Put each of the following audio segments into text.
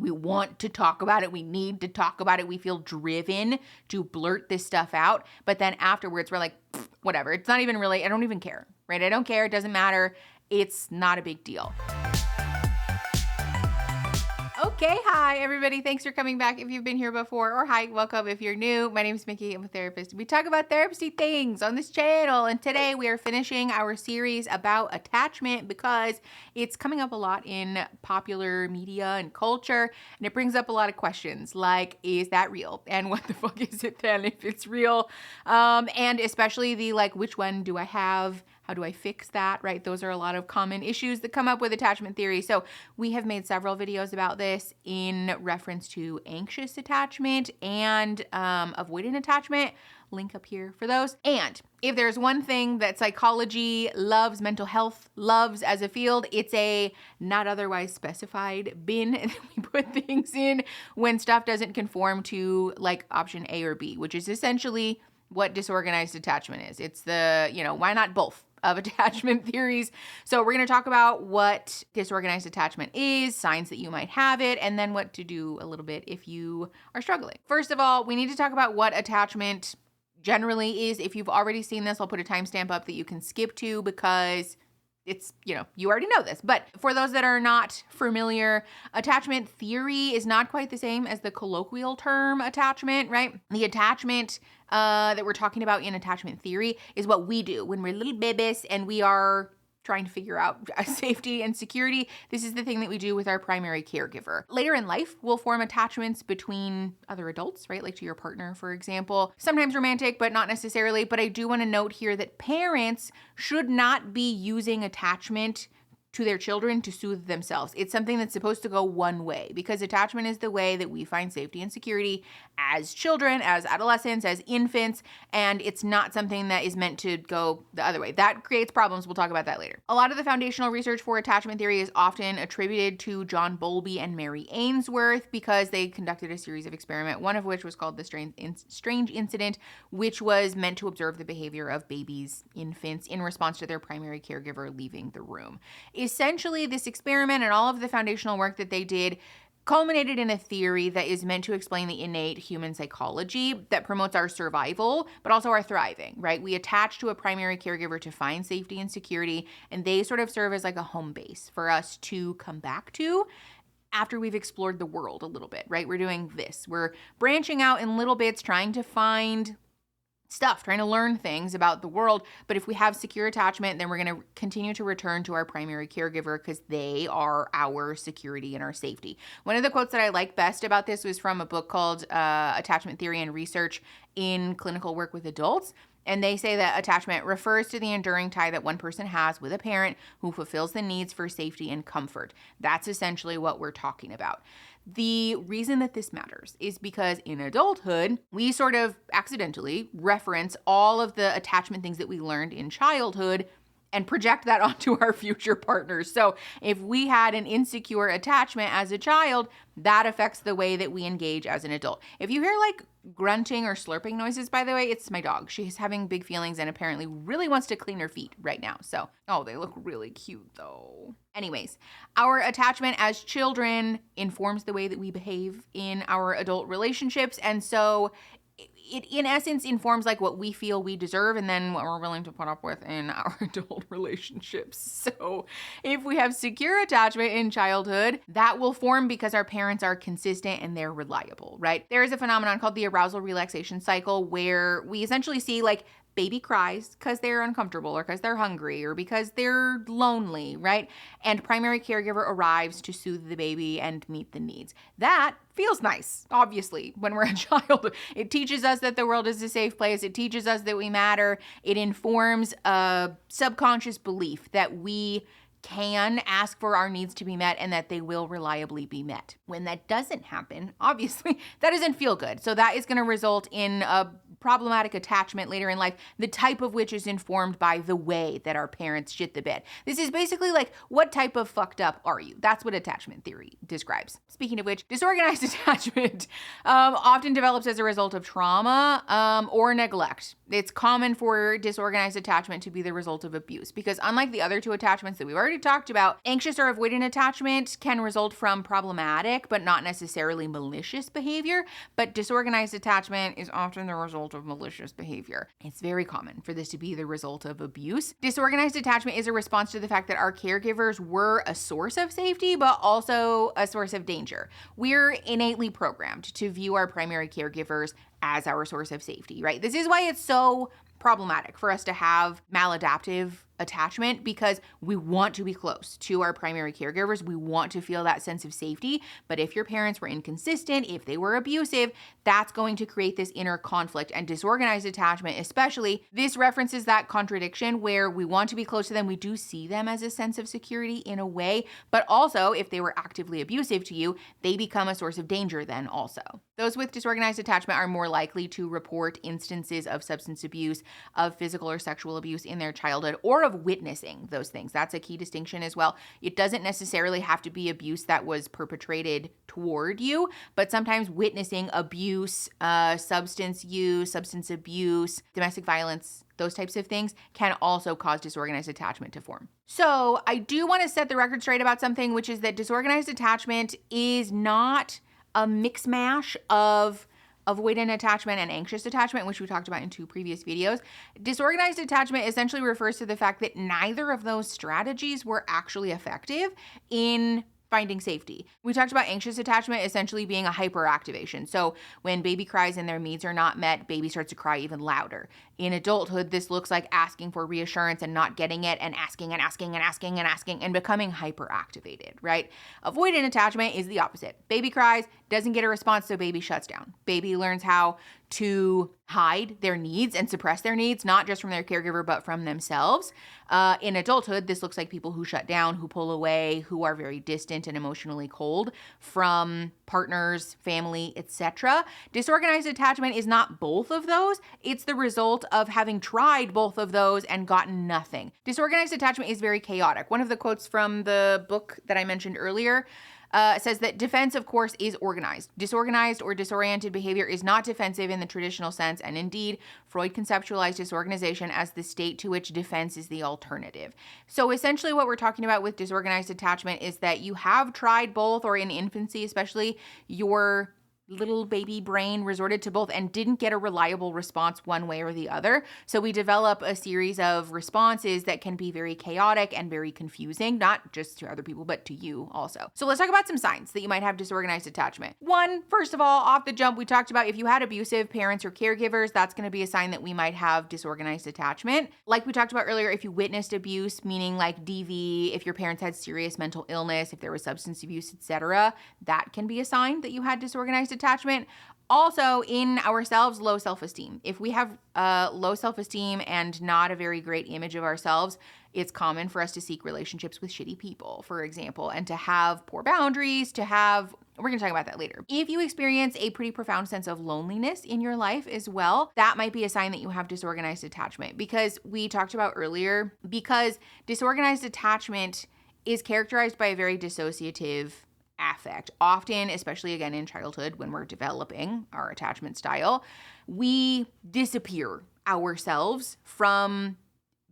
We want to talk about it. We need to talk about it. We feel driven to blurt this stuff out. But then afterwards, we're like, whatever. It's not even really, I don't even care, right? I don't care. It doesn't matter. It's not a big deal. Okay, hi everybody. Thanks for coming back if you've been here before, or hi, welcome if you're new. My name is Mickey. I'm a therapist. We talk about therapy things on this channel, and today we are finishing our series about attachment because it's coming up a lot in popular media and culture, and it brings up a lot of questions like, is that real? And what the fuck is it then if it's real? And especially the like, which one do I have? How do I fix that, right? Those are a lot of common issues that come up with attachment theory. So we have made several videos about this in reference to anxious attachment and avoidant attachment. Link up here for those. And if there's one thing that psychology loves, mental health loves as a field, it's a not otherwise specified bin that we put things in when stuff doesn't conform to like option A or B, which is essentially what disorganized attachment is. It's the, why not both of attachment theories. So we're going to talk about what disorganized attachment is, signs that you might have it, and then what to do a little bit if you are struggling. First of all, we need to talk about what attachment generally is. If you've already seen this, I'll put a timestamp up that you can skip to because it's, you already know this. But for those that are not familiar, attachment theory is not quite the same as the colloquial term attachment, right? The attachment that we're talking about in attachment theory is what we do when we're little babies and we are trying to figure out safety and security. This is the thing that we do with our primary caregiver. Later in life, we'll form attachments between other adults, right? Like to your partner, for example. Sometimes romantic, but not necessarily. But I do want to note here that parents should not be using attachment to their children to soothe themselves. It's something that's supposed to go one way because attachment is the way that we find safety and security as children, as adolescents, as infants, and it's not something that is meant to go the other way. That creates problems. We'll talk about that later. A lot of the foundational research for attachment theory is often attributed to John Bowlby and Mary Ainsworth because they conducted a series of experiments, one of which was called the Strange Incident, which was meant to observe the behavior of babies, infants, in response to their primary caregiver leaving the room. Essentially, this experiment and all of the foundational work that they did culminated in a theory that is meant to explain the innate human psychology that promotes our survival, but also our thriving, right? We attach to a primary caregiver to find safety and security, and they sort of serve as like a home base for us to come back to after we've explored the world a little bit, right? We're doing this. We're branching out in little bits, trying to find stuff, trying to learn things about the world. But if we have secure attachment, then we're going to continue to return to our primary caregiver because they are our security and our safety. One of the quotes that I like best about this was from a book called Attachment Theory and Research in Clinical Work with Adults. And they say that attachment refers to the enduring tie that one person has with a parent who fulfills the needs for safety and comfort. That's essentially what we're talking about. The reason that this matters is because in adulthood, we sort of accidentally reference all of the attachment things that we learned in childhood and project that onto our future partners. So if we had an insecure attachment as a child, that affects the way that we engage as an adult. If you hear like grunting or slurping noises, by the way, it's my dog. She's having big feelings and apparently really wants to clean her feet right now. So, oh, they look really cute though. Anyways, our attachment as children informs the way that we behave in our adult relationships. And so it in essence informs like what we feel we deserve and then what we're willing to put up with in our adult relationships. So if we have secure attachment in childhood, that will form because our parents are consistent and they're reliable, right? There is a phenomenon called the arousal relaxation cycle where we essentially see like baby cries because they're uncomfortable or because they're hungry or because they're lonely, right? And primary caregiver arrives to soothe the baby and meet the needs. That feels nice, obviously, when we're a child. It teaches us that the world is a safe place. It teaches us that we matter. It informs a subconscious belief that we can ask for our needs to be met and that they will reliably be met. When that doesn't happen, obviously, that doesn't feel good. So that is going to result in a problematic attachment later in life, the type of which is informed by the way that our parents shit the bed. This is basically like, what type of fucked up are you? That's what attachment theory describes. Speaking of which, disorganized attachment often develops as a result of trauma or neglect. It's common for disorganized attachment to be the result of abuse because unlike the other two attachments that we've already talked about, anxious or avoidant attachment can result from problematic but not necessarily malicious behavior, but disorganized attachment is often the result of malicious behavior. It's very common for this to be the result of abuse. Disorganized attachment is a response to the fact that our caregivers were a source of safety, but also a source of danger. We're innately programmed to view our primary caregivers as our source of safety, right? This is why it's so problematic for us to have maladaptive attachment because we want to be close to our primary caregivers. We want to feel that sense of safety. But if your parents were inconsistent, if they were abusive, that's going to create this inner conflict. And disorganized attachment, especially, this references that contradiction where we want to be close to them. We do see them as a sense of security in a way, but also if they were actively abusive to you, they become a source of danger then also. Those with disorganized attachment are more likely to report instances of substance abuse, of physical or sexual abuse in their childhood, or of witnessing those things. That's a key distinction as well. It doesn't necessarily have to be abuse that was perpetrated toward you, but sometimes witnessing abuse, substance use, substance abuse, domestic violence, those types of things can also cause disorganized attachment to form. So I do want to set the record straight about something, which is that disorganized attachment is not a mix mash of avoidant attachment and anxious attachment, which we talked about in 2 previous videos. Disorganized attachment essentially refers to the fact that neither of those strategies were actually effective in finding safety. We talked about anxious attachment essentially being a hyperactivation. So when baby cries and their needs are not met, baby starts to cry even louder. In adulthood, this looks like asking for reassurance and not getting it and asking and asking and asking and asking and becoming hyperactivated, right? Avoidant attachment is the opposite. Baby cries, doesn't get a response, so baby shuts down. Baby learns how to hide their needs and suppress their needs, not just from their caregiver, but from themselves. In adulthood, this looks like people who shut down, who pull away, who are very distant and emotionally cold from partners, family, etc. Disorganized attachment is not both of those. It's the result of having tried both of those and gotten nothing. Disorganized attachment is very chaotic. One of the quotes from the book that I mentioned earlier says that defense, of course, is organized. Disorganized or disoriented behavior is not defensive in the traditional sense, and indeed, Freud conceptualized disorganization as the state to which defense is the alternative. So essentially what we're talking about with disorganized attachment is that you have tried both, or in infancy especially, your little baby brain resorted to both and didn't get a reliable response one way or the other. So we develop a series of responses that can be very chaotic and very confusing, not just to other people, but to you also. So let's talk about some signs that you might have disorganized attachment. One, first of all, off the jump, we talked about if you had abusive parents or caregivers, that's going to be a sign that we might have disorganized attachment. Like we talked about earlier, if you witnessed abuse, meaning like DV, if your parents had serious mental illness, if there was substance abuse, etc., that can be a sign that you had disorganized attachment. Also, in ourselves, low self-esteem. If we have low self-esteem and not a very great image of ourselves, it's common for us to seek relationships with shitty people, for example, and to have poor boundaries, we're going to talk about that later. If you experience a pretty profound sense of loneliness in your life as well, that might be a sign that you have disorganized attachment, because we talked about earlier, because disorganized attachment is characterized by a very dissociative affect. Often, especially again in childhood when we're developing our attachment style, we disappear ourselves from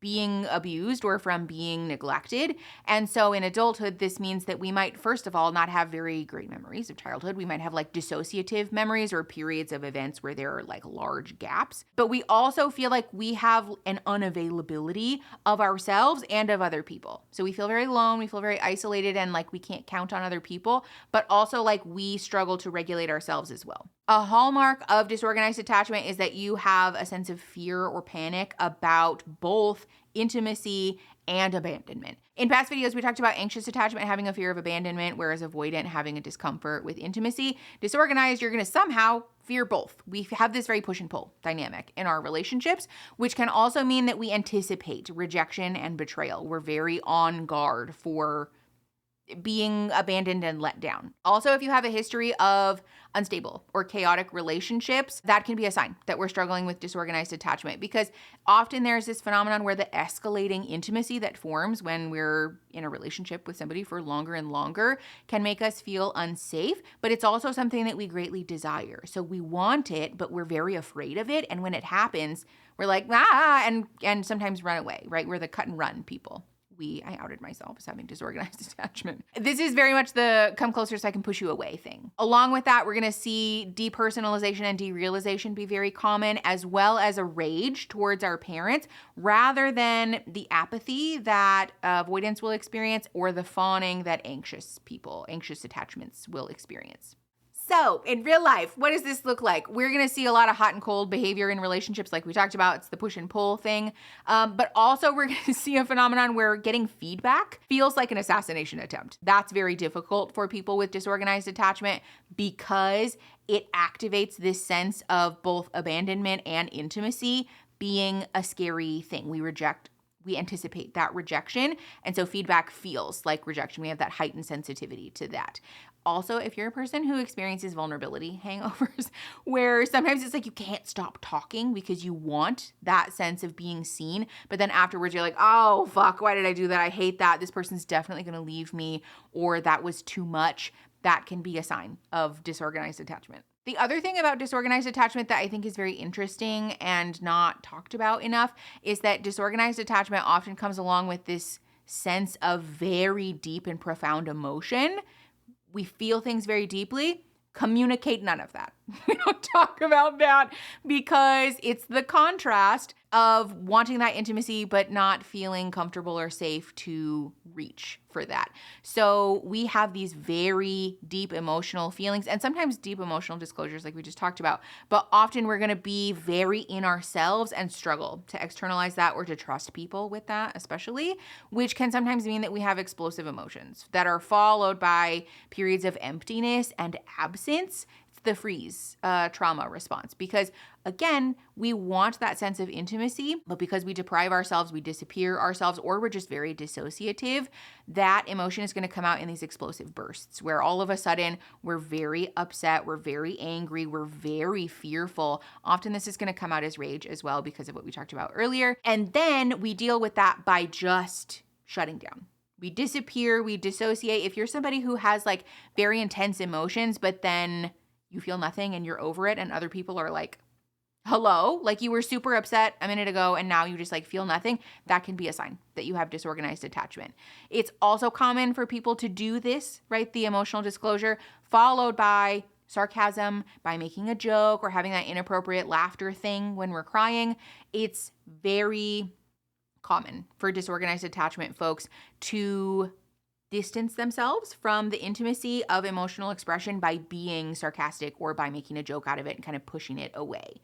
being abused or from being neglected. And so in adulthood, this means that we might, first of all, not have very great memories of childhood. We might have like dissociative memories or periods of events where there are like large gaps. But we also feel like we have an unavailability of ourselves and of other people. So we feel very alone, we feel very isolated, and like we can't count on other people, but also like we struggle to regulate ourselves as well. A hallmark of disorganized attachment is that you have a sense of fear or panic about both intimacy and abandonment. In past videos, we talked about anxious attachment having a fear of abandonment, whereas avoidant having a discomfort with intimacy. Disorganized, you're going to somehow fear both. We have this very push and pull dynamic in our relationships, which can also mean that we anticipate rejection and betrayal. We're very on guard for being abandoned and let down. Also, if you have a history of unstable or chaotic relationships, that can be a sign that we're struggling with disorganized attachment, because often there's this phenomenon where the escalating intimacy that forms when we're in a relationship with somebody for longer and longer can make us feel unsafe, but it's also something that we greatly desire. So we want it, but we're very afraid of it. And when it happens, we're like, and sometimes run away, right? We're the cut and run people. I outed myself as having disorganized attachment. This is very much the come closer so I can push you away thing. Along with that, we're gonna see depersonalization and derealization be very common, as well as a rage towards our parents, rather than the apathy that avoidance will experience or the fawning that anxious attachments will experience. So in real life, what does this look like? We're going to see a lot of hot and cold behavior in relationships like we talked about. It's the push and pull thing. But also we're going to see a phenomenon where getting feedback feels like an assassination attempt. That's very difficult for people with disorganized attachment because it activates this sense of both abandonment and intimacy being a scary thing. We anticipate that rejection. And so feedback feels like rejection. We have that heightened sensitivity to that. Also, if you're a person who experiences vulnerability hangovers, where sometimes it's like you can't stop talking because you want that sense of being seen, but then afterwards you're like, oh, fuck, why did I do that? I hate that. This person's definitely going to leave me, or that was too much. That can be a sign of disorganized attachment. The other thing about disorganized attachment that I think is very interesting and not talked about enough is that disorganized attachment often comes along with this sense of very deep and profound emotion. We feel things very deeply. Communicate none of that. We don't talk about that because it's the contrast of wanting that intimacy but not feeling comfortable or safe to reach for that. So we have these very deep emotional feelings and sometimes deep emotional disclosures like we just talked about, but often we're going to be very in ourselves and struggle to externalize that or to trust people with that especially, which can sometimes mean that we have explosive emotions that are followed by periods of emptiness and absence. The freeze trauma response, because again, we want that sense of intimacy, but because we deprive ourselves, we disappear ourselves, or we're just very dissociative, that emotion is going to come out in these explosive bursts where all of a sudden we're very upset, we're very angry, we're very fearful. Often this is going to come out as rage as well because of what we talked about earlier. And then we deal with that by just shutting down. We disappear, we dissociate. If you're somebody who has like very intense emotions, but then you feel nothing and you're over it and other people are like, hello, like you were super upset a minute ago and now you just like feel nothing, that can be a sign that you have disorganized attachment. It's also common for people to do this, right? The emotional disclosure followed by sarcasm, by making a joke or having that inappropriate laughter thing when we're crying. It's very common for disorganized attachment folks to distance themselves from the intimacy of emotional expression by being sarcastic or by making a joke out of it and kind of pushing it away.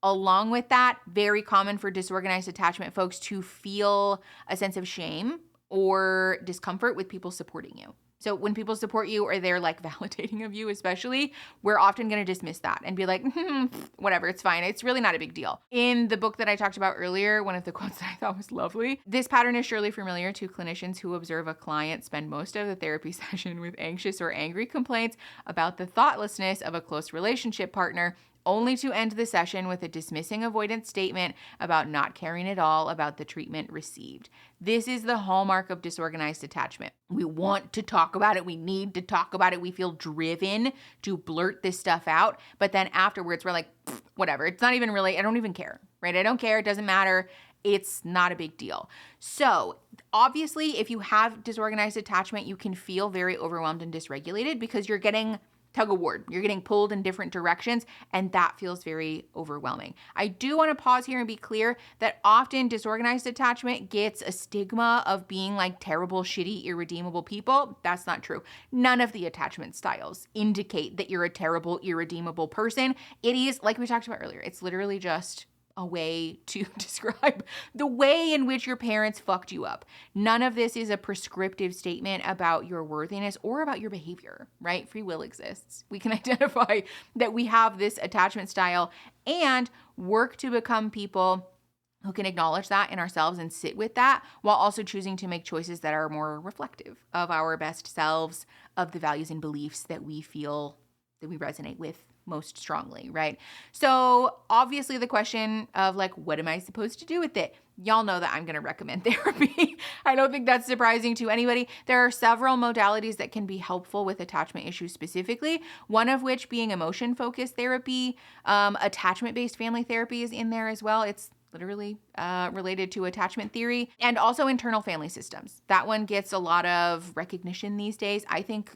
Along with that, very common for disorganized attachment folks to feel a sense of shame or discomfort with people supporting you. So when people support you or they're like validating of you especially, we're often going to dismiss that and be like, whatever, it's fine. It's really not a big deal. In the book that I talked about earlier, one of the quotes that I thought was lovely, this pattern is surely familiar to clinicians who observe a client spend most of the therapy session with anxious or angry complaints about the thoughtlessness of a close relationship partner, only to end the session with a dismissing avoidance statement about not caring at all about the treatment received. This is the hallmark of disorganized attachment. We want to talk about it. We need to talk about it. We feel driven to blurt this stuff out. But then afterwards, we're like, whatever. It's not even really, I don't even care, right? I don't care. It doesn't matter. It's not a big deal. So obviously, if you have disorganized attachment, you can feel very overwhelmed and dysregulated because you're getting tug of war. You're getting pulled in different directions, and that feels very overwhelming. I do want to pause here and be clear that often disorganized attachment gets a stigma of being like terrible, shitty, irredeemable people. That's not true. None of the attachment styles indicate that you're a terrible, irredeemable person. It is, like we talked about earlier, it's literally just a way to describe the way in which your parents fucked you up. None of this is a prescriptive statement about your worthiness or about your behavior, right? Free will exists. We can identify that we have this attachment style and work to become people who can acknowledge that in ourselves and sit with that while also choosing to make choices that are more reflective of our best selves, of the values and beliefs that we feel that we resonate with most strongly, right? So obviously the question of like, what am I supposed to do with it? Y'all know that I'm going to recommend therapy. I don't think that's surprising to anybody. There are several modalities that can be helpful with attachment issues specifically, one of which being emotion-focused therapy. Attachment-based family therapy is in there as well. It's literally related to attachment theory, and also internal family systems. That one gets a lot of recognition these days. I think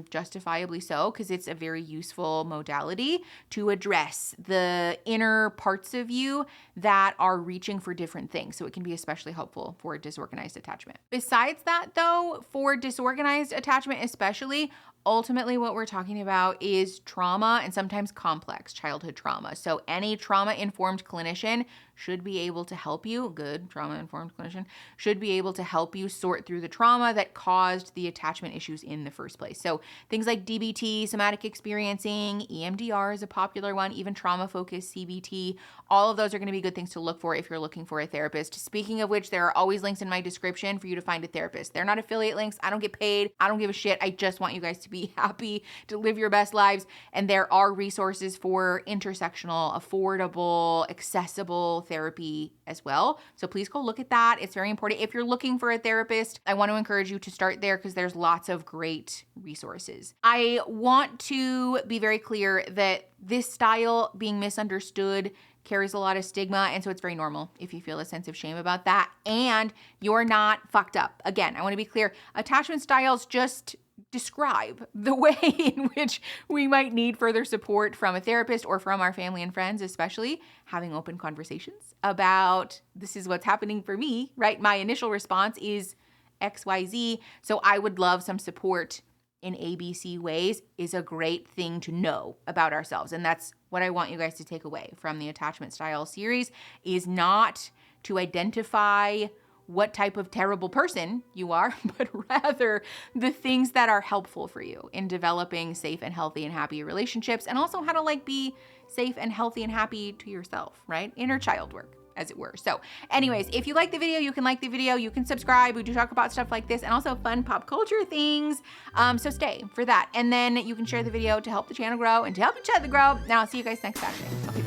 justifiably so, because it's a very useful modality to address the inner parts of you that are reaching for different things. So it can be especially helpful for disorganized attachment. Besides that though, for disorganized attachment especially, ultimately what we're talking about is trauma and sometimes complex childhood trauma. So any trauma-informed clinician should be able to help you, good trauma-informed clinician, should be able to help you sort through the trauma that caused the attachment issues in the first place. So things like DBT, somatic experiencing, EMDR is a popular one, even trauma-focused CBT, all of those are going to be good things to look for if you're looking for a therapist. Speaking of which, there are always links in my description for you to find a therapist. They're not affiliate links. I don't get paid. I don't give a shit. I just want you guys to be happy, to live your best lives. And there are resources for intersectional, affordable, accessible therapy as well. So please go look at that. It's very important. If you're looking for a therapist, I want to encourage you to start there because there's lots of great resources. I want to be very clear that this style being misunderstood carries a lot of stigma, and so it's very normal if you feel a sense of shame about that, and you're not fucked up. Again, I want to be clear, attachment styles just describe the way in which we might need further support from a therapist or from our family and friends, especially having open conversations about this is what's happening for me, right? My initial response is XYZ, so I would love some support in ABC ways is a great thing to know about ourselves. And that's what I want you guys to take away from the attachment style series, is not to identify what type of terrible person you are, but rather the things that are helpful for you in developing safe and healthy and happy relationships, and also how to like be safe and healthy and happy to yourself, right? Inner child work, as it were. So anyways, if you like the video, you can like the video, you can subscribe. We do talk about stuff like this and also fun pop culture things. So stay for that. And then you can share the video to help the channel grow and to help each other grow. Now I'll see you guys next Saturday. Okay.